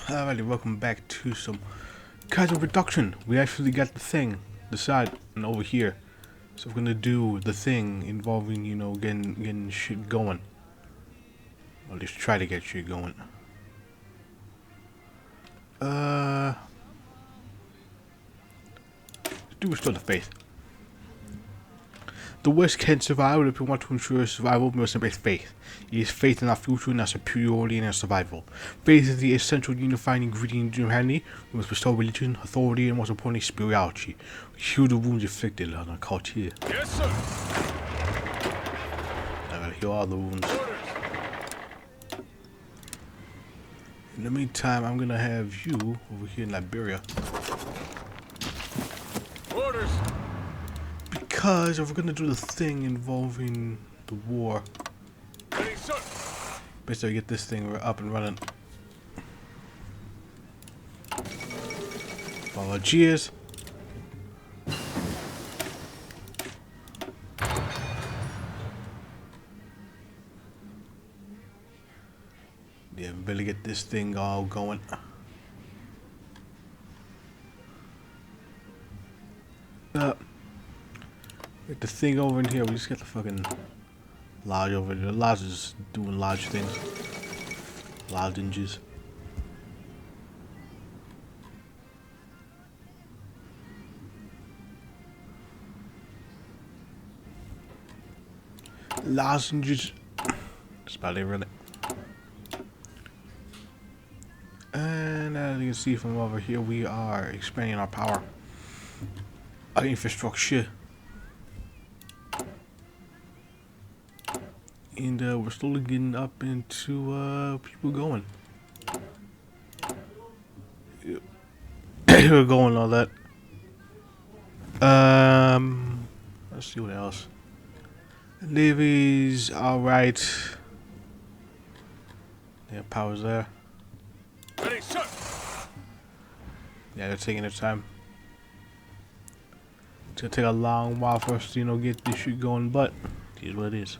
Alrighty, welcome back to some kinds of reduction. We actually got the thing, the side, and over here. So we're gonna do the thing involving, getting shit going. Or at least try to get shit going. Do restore the faith. The West can survive if we want to ensure survival. We must embrace faith. It is faith in our future, in our superiority, and our survival. Faith is the essential unifying ingredient in humanity. We must bestow religion, authority, and most importantly, spirituality. We heal the wounds inflicted on our culture. Yes, sir. I gotta heal all the wounds. In the meantime, I'm gonna have you over here in Liberia. Orders. Because if we're gonna do the thing involving the war, Ready, sir. basically get this thing up and running. Follow cheers. Yeah, better get this thing all going. Get the thing over in here. We just got the fucking lodge over there. The lodge is doing lodge things. Lozenges. Lozenges. That's about it, really. And as you can see from over here, we are expanding our power, our infrastructure, and we're slowly getting up into people going. We're going all that. Let's see what else. Navy's all right. Yeah, power's there. Ready, sir. Yeah, they're taking their time. It's gonna take a long while for us to, get this shit going, but it is what it is.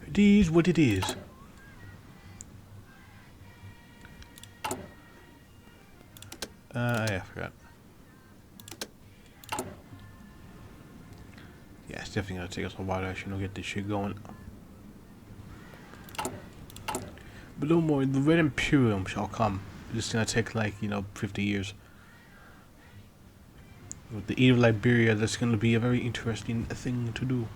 It is what it is. Yeah, I forgot. Yeah, it's definitely gonna take us a while to actually get this shit going. But no more, the Red Imperium shall come. It's gonna take 50 years. With the Eve of Liberia, that's gonna be a very interesting thing to do.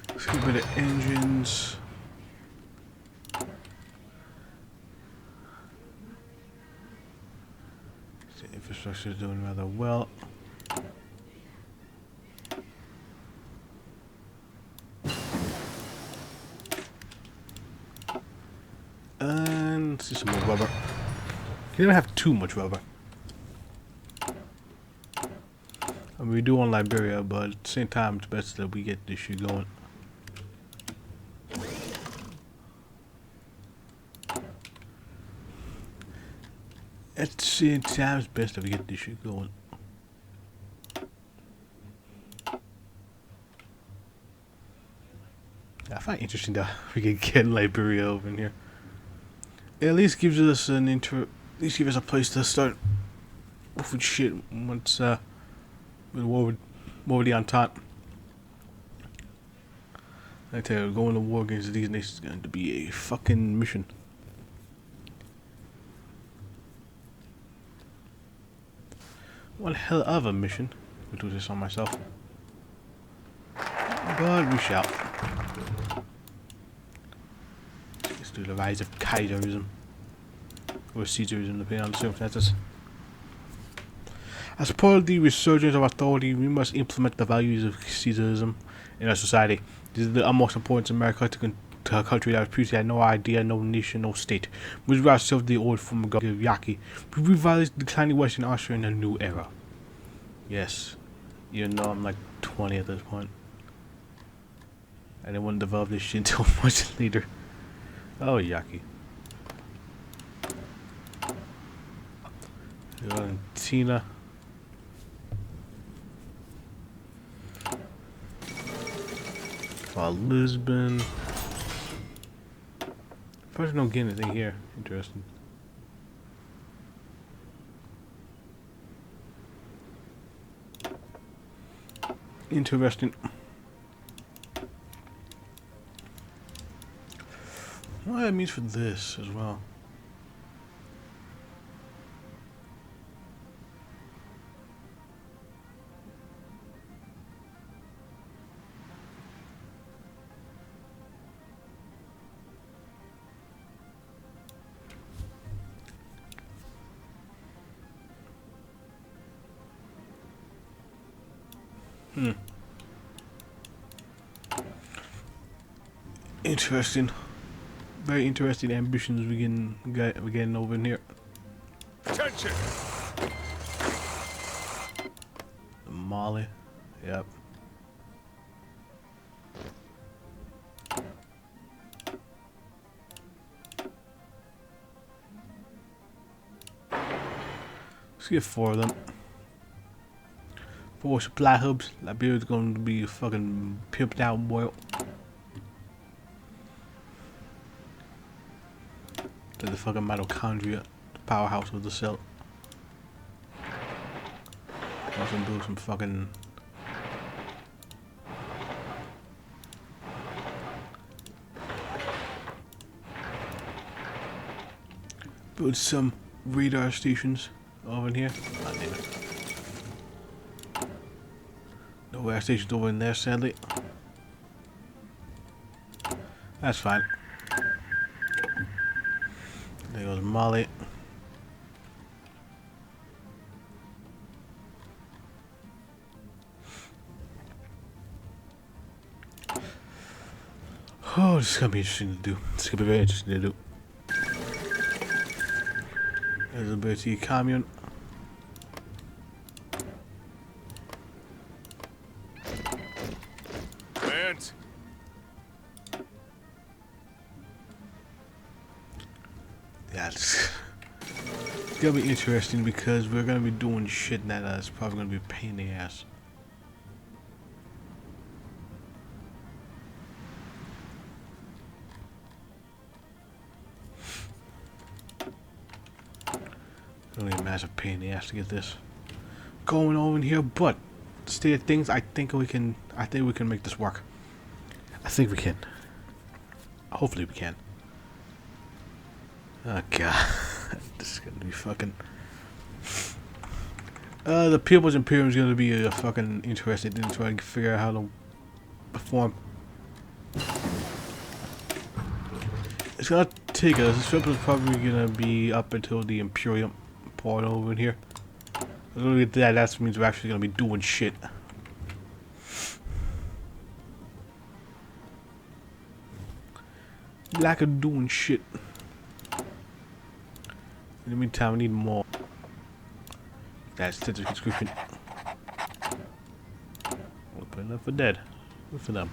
Let's get rid of engines. The infrastructure is doing rather well. And let's see some more rubber. You never have too much rubber. I mean, we do on Liberia, but at the same time, it's best that we get this shit going. At the same time, it's best that we get this shit going. I find it interesting that we can get Liberia over in here. It at least gives us at least gives us a place to start with shit once with war with the Entente. I tell you, going to war against these nations is going to be a fucking mission. One hell of a mission. I'll do this on myself. But we shall. Let's do the rise of Kaiserism. Or Caesarism, depending on the circumstances. As part of the resurgence of authority, we must implement the values of Caesarism in our society. This is the utmost importance in America to a country that previously had no idea, no nation, no state. We revive ourselves the old form of Yaki. We revitalize the declining Western usher in a new era. Yes. Even though I'm like 20 at this point. I didn't want to develop this shit until much later. Oh, Yaki. Valentina. For Lisbon. Probably don't get anything here. Interesting. Interesting. What that means for this as well. Interesting. Very interesting ambitions we're getting over in here. Attention! Mali. Yep. Let's get 4 of them. 4 supply hubs. Liberia's going to be fucking pimped out, boy. To the fucking mitochondria, the powerhouse of the cell. Also do some fucking build some radar stations over in here. Oh, damn it. No radar stations over in there, sadly. That's fine. There goes Molly. Oh, this is gonna be interesting to do. This is gonna be very interesting to do. There's a Bertie commune. Advance! Yeah, it's gonna be interesting because we're gonna be doing shit that's probably gonna be a pain in the ass. Really a massive pain in the ass to get this going over in here, but state of things, I think we can make this work. I think we can. Hopefully we can. Oh god. This is gonna be fucking the People's Imperium is gonna be fucking interested in trying to figure out how to perform. It's gonna take us. This trip is probably gonna be up until the Imperium part over in here. As long as we get that means we're actually gonna be doing shit. Lack of doing shit. In the meantime, we need more. That's the conscription. We'll put enough for dead. Good for them.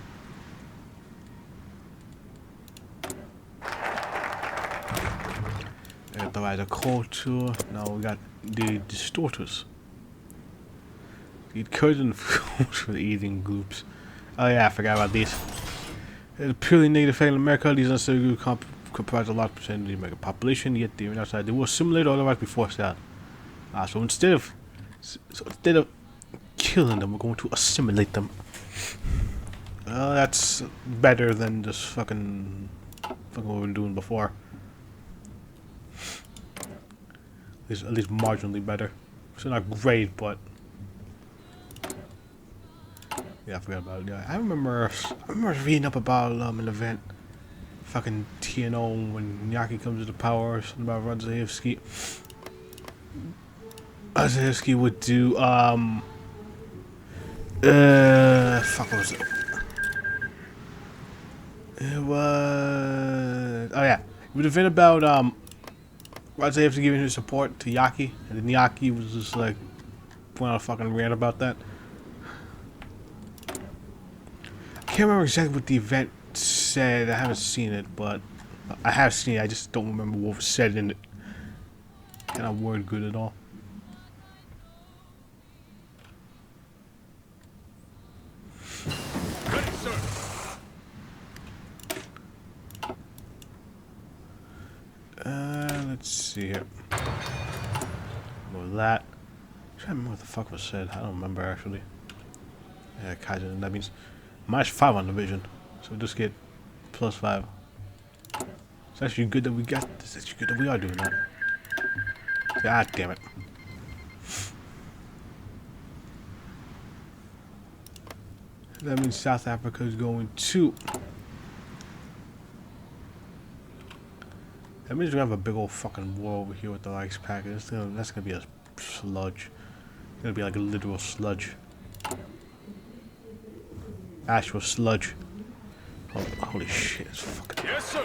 We got the rider culture. Now we got the distorters. The curtain for the eating groups. Oh yeah, I forgot about these. The purely negative fact in America, these unnecessary groups comprise a large percent of the American population, yet they are outside. They will assimilate or otherwise be forced out. So instead of killing them, we're going to assimilate them. That's better than just fucking what we were doing before. At least marginally better. So not great, but yeah, I forgot about it. Yeah, I remember reading up about an event, fucking TNO, when Yaki comes to the power, or something about Radzaevsky. Radzaevsky would do fuck, what was it? It was, oh yeah, it was an event about Radzaevsky giving his support to Yaki, and then Yaki was just like went on a fucking rant about that. I can't remember exactly what the event said. I haven't seen it, but I have seen it. I just don't remember what was said in it. Kind of word good at all. Ready, sir! Let's see here. More of that. I'm trying to remember what the fuck was said. I don't remember actually. Yeah, Kaiser. That means -5 on the vision. So we just get +5. It's actually good that we got this. It's actually good that we are doing that. God damn it. That means South Africa is going to. That means we have a big old fucking war over here with the Reichs packet. That's gonna be a sludge. It's gonna be like a literal sludge. Actual sludge. Oh, holy shit, it's fucking. Yes, sir.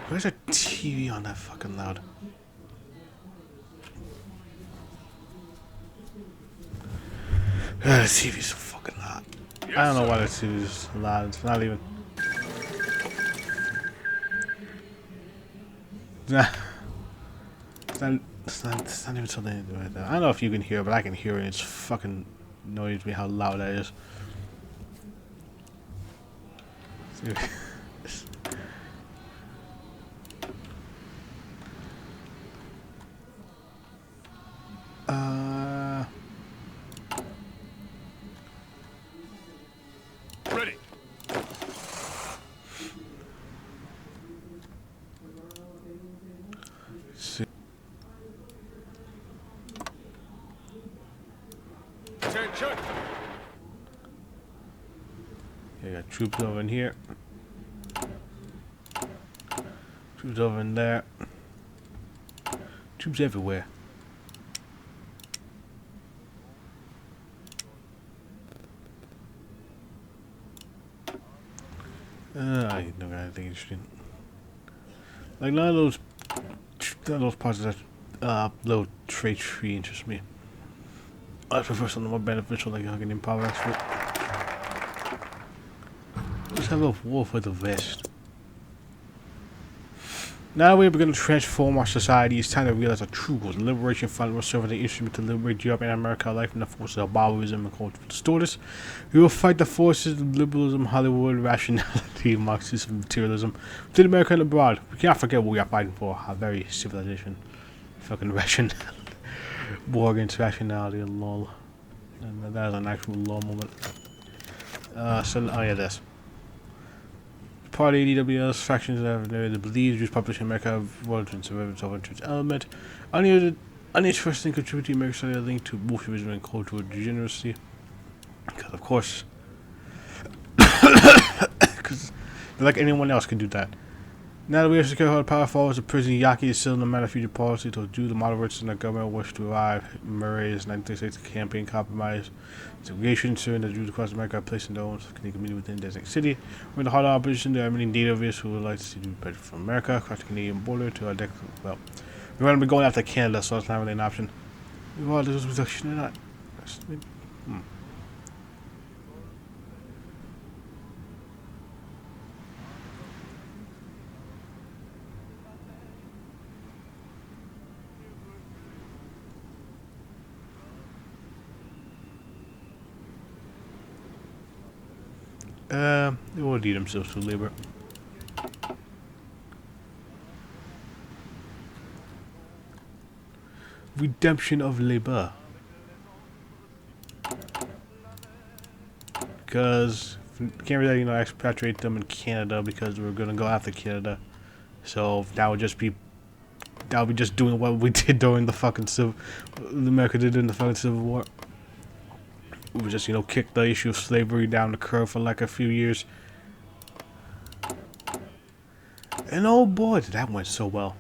Where's a TV on that fucking loud? The TV's so fucking loud. Yes, I don't know sir. why the TV's loud. It's not even. It's not even something to do with that. I don't know if you can hear it, but I can hear it. It's fucking annoys me how loud that is. Ready. See. Attention. Yeah, got troops over in here. Troops over in there. Troops everywhere. I don't got anything interesting. Like none of those parts of that little trade tree interest me. I prefer something more beneficial like hugging in power expert. Let's have a war for the West. Now we're going to transform our society. It's time to realize our true goals. The Liberation Front will serve as an instrument to liberate Europe and America alike from the forces of barbarism and cultural distorters. We will fight the forces of liberalism, Hollywood, rationality, Marxism, materialism within America and abroad. We cannot forget what we are fighting for, our very civilization. Fucking rationality. War against rationality and lol. And that is an actual lol moment. Oh yeah, this. Party DWS factions that the believed Jews population in America have world and survivors of interest element. Uninteresting contributing to America's study linked to Bolshevism and cultural degeneracy. Because of course, because like anyone else can do that. Now that we have secured how the power falls, the prison Yaki is still no matter future policy to do the moderates in the government wish to arrive. Murray's 1936 campaign compromise. Segregation ensuring that Jews across America are placed in their own community within designated city. We're in the heart of opposition. There are many nativists who would like to see Jews better from America across the Canadian border to our deck. Well, we're going to be going after Canada, so it's not really an option. Well, this was actually not. They will lead themselves to labor. Redemption of labor. Because we can't really, expatriate them in Canada because we're gonna go after Canada. So that would just be doing what we did during the fucking America did in the fucking Civil War. We would just, kick the issue of slavery down the curve for like a few years. And oh boy, that went so well.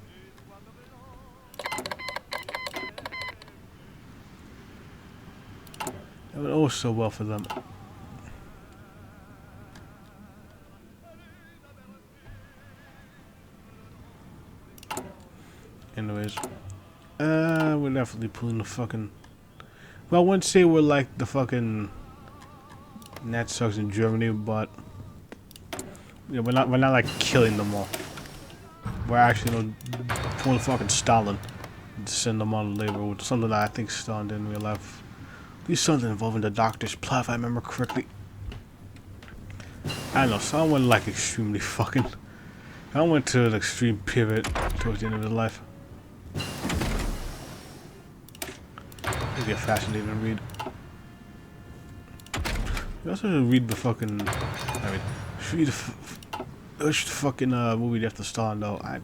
That went oh so well for them. Anyways, we're definitely pulling the fucking. Well, I wouldn't say we're like the fucking Nat sucks in Germany, but we're not like killing them all. We're actually pulling fucking Stalin to send them on labor, which is something that I think Stalin did in real life. At least something involving the doctor's plot, if I remember correctly. I don't know, Stalin went like extremely fucking. I went to an extreme pivot towards the end of his life. basically a fascinating read. You also should read the fucking. I mean, read the fucking movie Death of Stalin though. I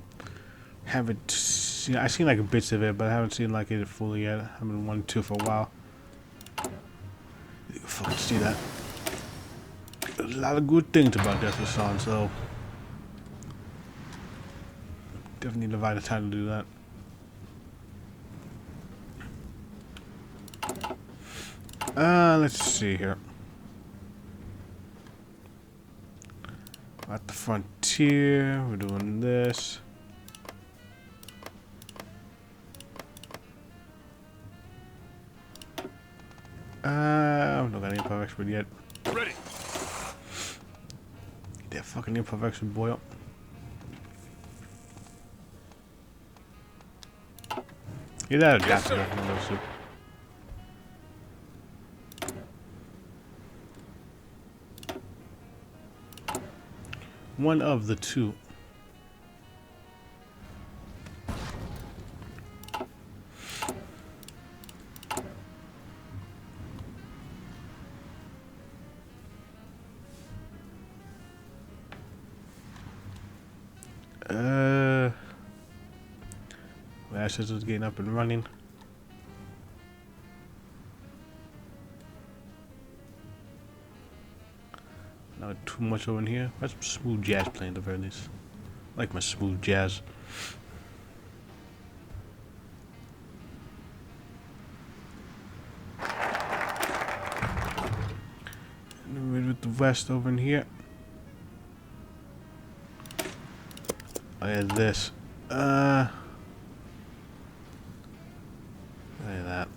haven't seen. I've seen like bits of it, but I haven't seen like it fully yet. I've been wanting to for a while. You can fucking see that. There's a lot of good things about Death of Stalin, so definitely need to find the time to do that. Let's see here. At the frontier, we're doing this. I'm not got any improv expert yet. Ready. Get that fucking improv expert boy up. Get that Yes, adapter. sir. One of the two. Ashes is getting up and running. Not too much over in here. That's some smooth jazz playing at the very least. I like my smooth jazz. And with the west over in here. Oh yeah, this. Look at that.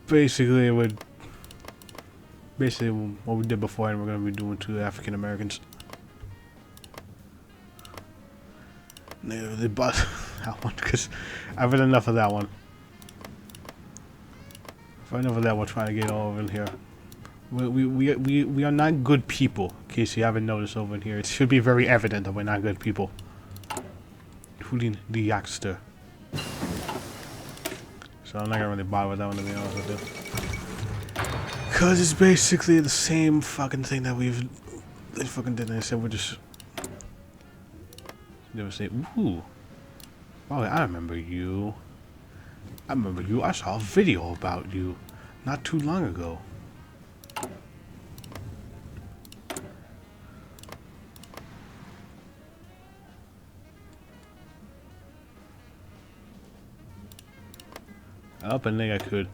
Basically, it would. Basically, what we did before, and we're gonna be doing to the African Americans. They bought that one because I've had enough of that one. I've had enough of that one trying to get all over in here. We are not good people. In case you haven't noticed over in here, it should be very evident that we're not good people. Including the youngster. So I'm not gonna really bother with that one, to be honest with you. Cause it's basically the same fucking thing that they fucking did. And I said we're just. They would say, "Ooh, oh, I remember you. I remember you. I saw a video about you not too long ago." Up and think I could.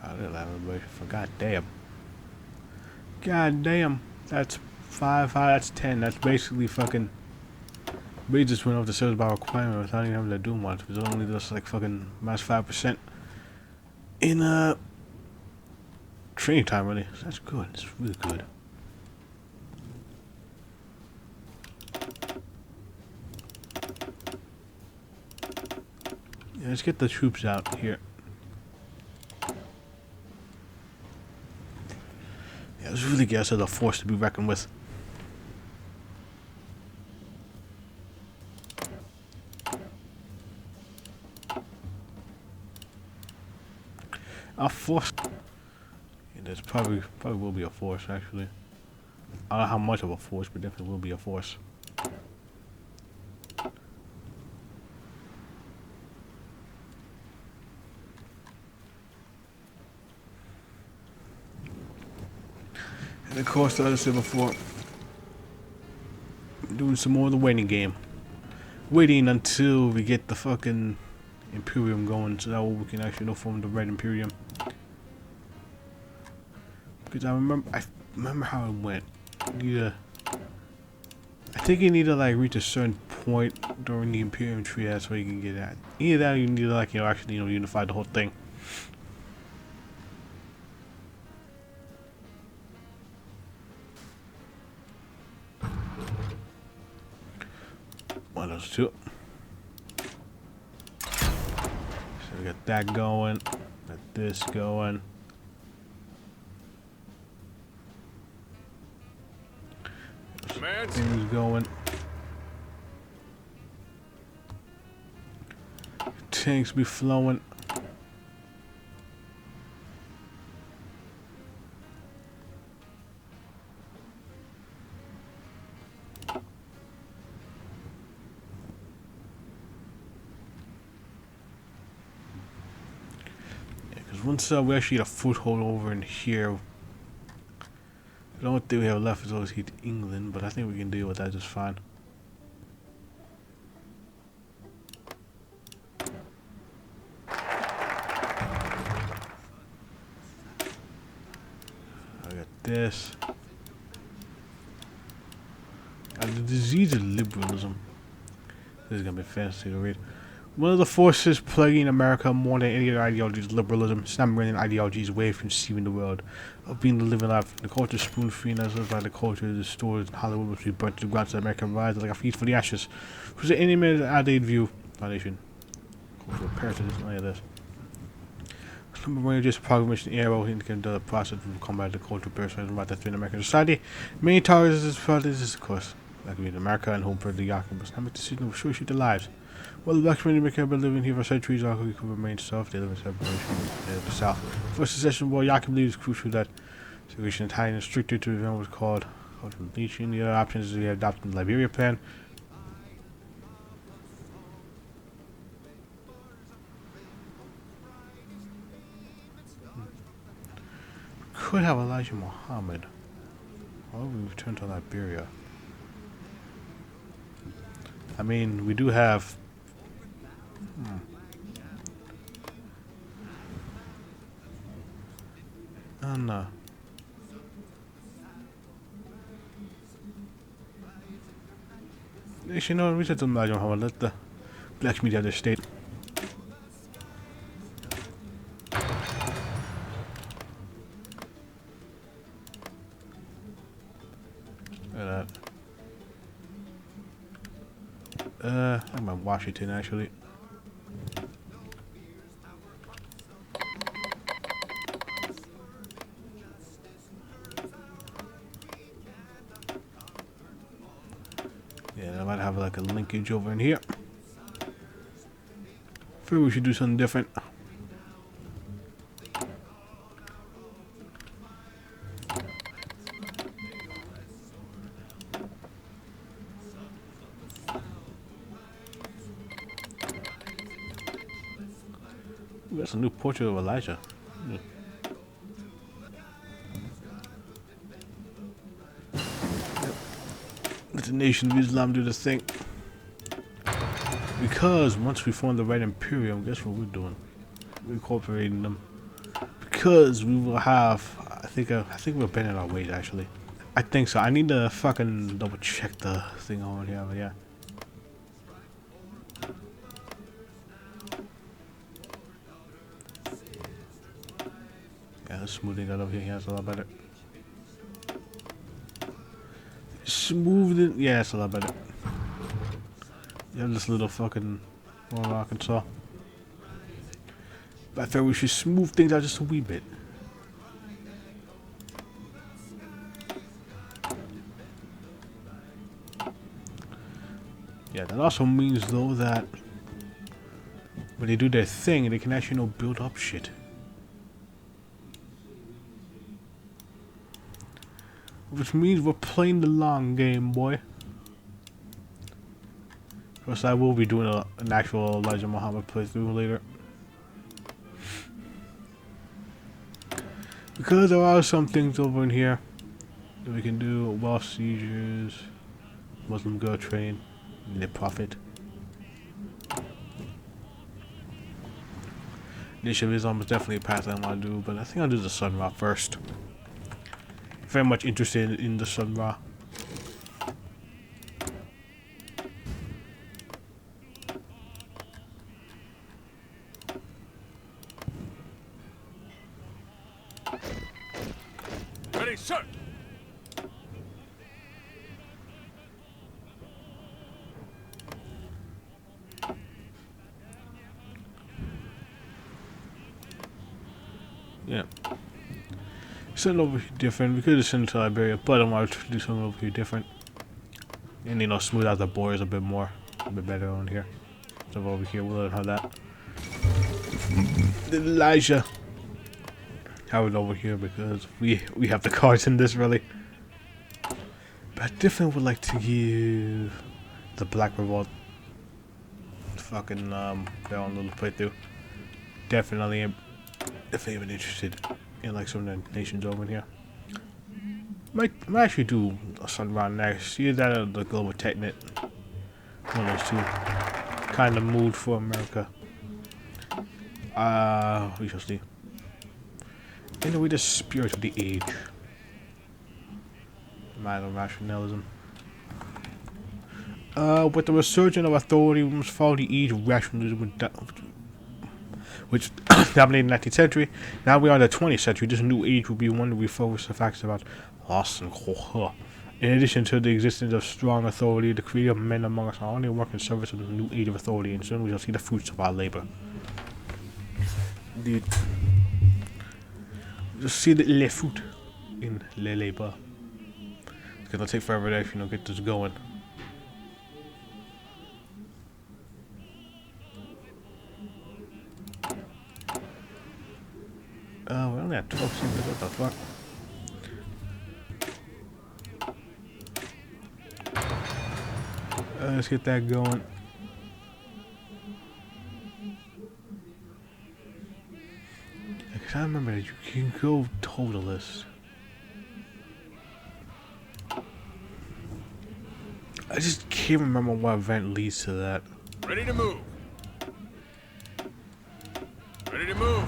I didn't have everybody for goddamn. Goddamn. That's 5, that's 10. That's basically fucking. We just went off the service by requirement without even having to do much. It was only just like fucking minus 5% in training time, really. So that's good. It's really good. Yeah, let's get the troops out here. Yeah, let's really get us as a force to be reckoned with. A force. Yeah, there's probably will be a force actually. I don't know how much of a force, but definitely will be a force. And of course, like I said before, I'm doing some more of the waiting game. Waiting until we get the fucking Imperium going, so that way we can actually form the Red Imperium. Because I remember how it went. Yeah, I think you need to like reach a certain point during the Imperium tree, that's where you can get at. Either that, or you need to like actually unify the whole thing. One of those two. So we got that going, got this going. Command. Things going. Tanks be flowing. Because once we actually get a foothold over in here, the only thing we have left is obviously England, but I think we can deal with that just fine. I got this. The disease of liberalism. This is gonna be fancy to read. One of the forces plaguing America more than any other ideology is liberalism. It's not merely an ideology, it's a way of conceiving the world, of being the living life. The culture is spoon-free, as lived by the culture of the stores in Hollywood, which we burnt to the ground so American rise like a feast for the ashes. Which is an animated outdated view. Foundation. Cultural parasites, none of this. Number one, just proclamation arrow indicating the process of combat the cultural parasitism right that's in American society. Main targets of this project is, of course, like in America and home for the Yakubas. Now make decisions to shoot their lives. Well, the black community have been living here for centuries. Our could remain soft. They live in separation in the south. For secession war, Yakub believes it's crucial that segregation is tightened and stricter to prevent what's called cultural bleaching. The other options is we have adopted the Liberia plan. Could have Elijah Muhammad. Why would we return to Liberia? I mean, we do have. Oh no. Actually, no, we said to Elijah Muhammad. Let the blacks meet their state. I'm in Washington actually. Yeah, I might have like a linkage over in here. Figure we should do something different. Ooh, that's a new portrait of Elijah. Yeah. Let the Nation of Islam do the thing. Because once we form the right Imperium, guess what we're doing? We're incorporating them. Because we will have, I think we're bending our ways actually. I think so. I need to fucking double check the thing on here, but yeah. Yeah, smoothing that over here, yeah, that's a lot better. Smooth it, yeah, that's a lot better. You have this little fucking Royal Arkansas. But I thought we should smooth things out just a wee bit. Yeah, that also means though that when they do their thing, they can actually build up shit. Which means we're playing the long game, boy. Of course, I will be doing an actual Elijah Muhammad playthrough later. Because there are some things over in here that we can do. Wealth seizures, Muslim girl train, and their profit. Nation of Islam is definitely a path I want to do, but I think I'll do the Sun Ra first. Very much interested in the Sun Ra. Ready, sir. Yeah. Something over here different. We could have sent it to Liberia, but I want to do something over here different. And, you know, smooth out the borders a bit more. A bit better on here. So over here, we'll have that. Elijah. Have it over here because we have the cards in this, really. But I definitely would like to give the Black Revolt fucking their own little playthrough. Definitely been interested in like some of the nations over here. Might actually do something around next. Either that or the Global Technet. One of those two. Kind of mood for America. We shall see. Anyway, the spirit of the age. Matter of rationalism. With the resurgence of authority, we must follow the age of rationalism, which dominated the 19th century. Now we are in the 20th century. This new age will be one that we focus the facts about loss and horror. In addition to the existence of strong authority, the creative men among us are only working in service of the new age of authority, and soon we shall see the fruits of our labor. Dude. Just see the le fruit in le labor. It's gonna take forever to actually, get this going. We only have 12 seconds. What the fuck? Let's get that going. Because I remember that you can go totalist. I just can't remember what event leads to that. Ready to move. Ready to move.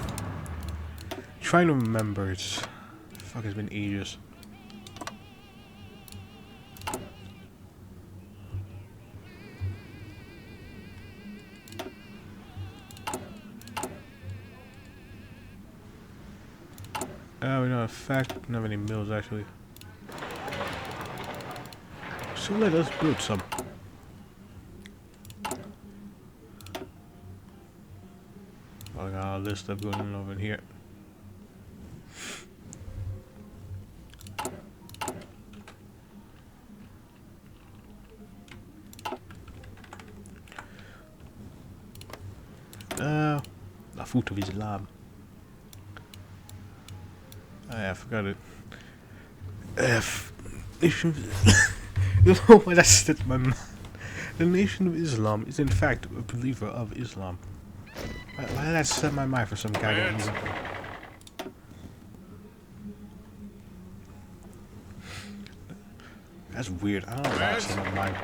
Trying to remember, it's been ages. We don't have any mills actually. So let us build some. I got all this stuff going on over here. The foot of Islam. I forgot it. You know what? That slipped my mind. The Nation of Islam is in fact a believer of Islam. Why did that slip my mind for some goddamn reason? That's weird. I don't know why that slipped my mind.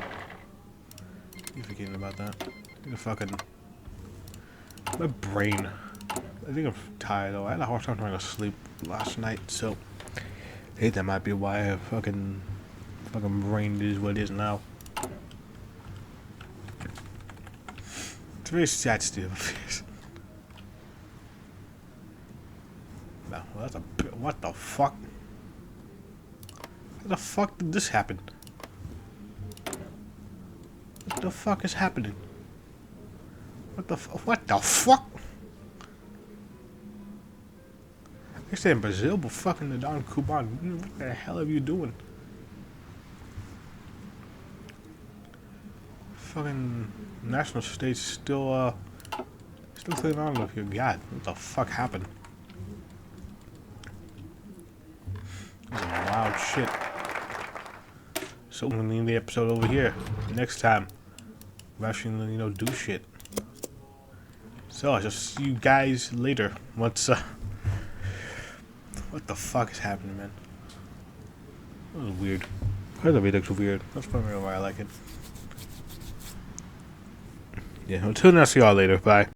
You forgetting about that? The fucking my brain. I think I'm tired though. I had a hard time trying to sleep last night, so I think that might be why I fucking brain is what it is now. It's a very sad state of affairs. No, well, that's a bit, what the fuck? How the fuck did this happen? What the fuck is happening? What the fuck? I stay in Brazil, but fucking the Don Cuban. What the hell are you doing? Fucking national states still clearing on with you. God, what the fuck happened? This is wild shit. So we're gonna end the episode over here. Next time, we're actually gonna, do shit. So I'll just see you guys later. What the fuck is happening, man? That was weird. That really looks weird. That's probably why I like it. Yeah, until then, I'll see y'all later. Bye.